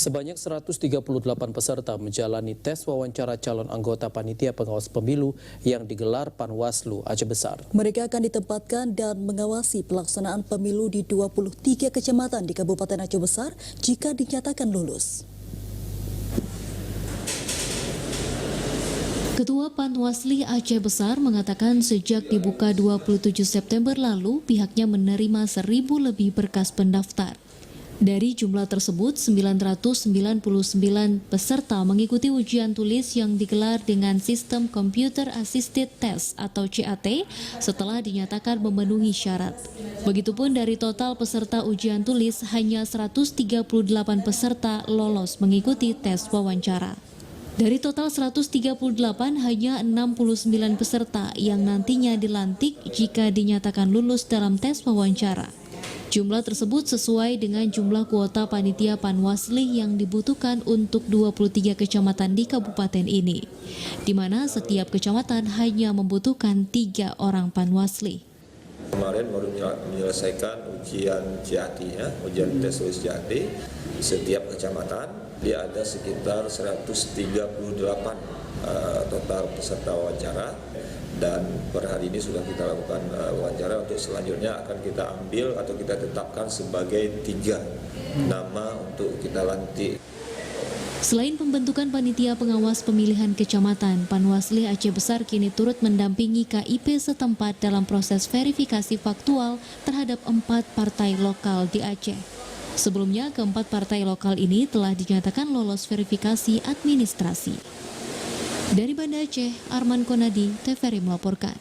Sebanyak 138 peserta menjalani tes wawancara calon anggota panitia pengawas pemilu yang digelar Panwaslu Aceh Besar. Mereka akan ditempatkan dan mengawasi pelaksanaan pemilu di 23 kecamatan di Kabupaten Aceh Besar jika dinyatakan lulus. Ketua Panwasli Aceh Besar mengatakan sejak dibuka 27 September lalu, pihaknya menerima 1.000 lebih berkas pendaftar. Dari jumlah tersebut, 999 peserta mengikuti ujian tulis yang digelar dengan sistem Computer Assisted Test atau CAT setelah dinyatakan memenuhi syarat. Begitupun dari total peserta ujian tulis, hanya 138 peserta lolos mengikuti tes wawancara. Dari total 138, hanya 69 peserta yang nantinya dilantik jika dinyatakan lulus dalam tes wawancara. Jumlah tersebut sesuai dengan jumlah kuota panitia Panwasli yang dibutuhkan untuk 23 kecamatan di kabupaten ini, di mana setiap kecamatan hanya membutuhkan 3 orang Panwasli. Kemarin baru menyelesaikan ujian CAT, ujian tes tulis CAT. Setiap kecamatan dia ada sekitar 138 total peserta wawancara. Dan per hari ini sudah kita lakukan wawancara. Untuk selanjutnya akan kita ambil atau kita tetapkan sebagai 3 nama untuk kita lantik. Selain pembentukan panitia pengawas pemilihan kecamatan, Panwasli Aceh Besar kini turut mendampingi KIP setempat dalam proses verifikasi faktual terhadap 4 partai lokal di Aceh. Sebelumnya, keempat partai lokal ini telah dinyatakan lolos verifikasi administrasi. Dari Banda Aceh, Arman Konadi, TVRI melaporkan.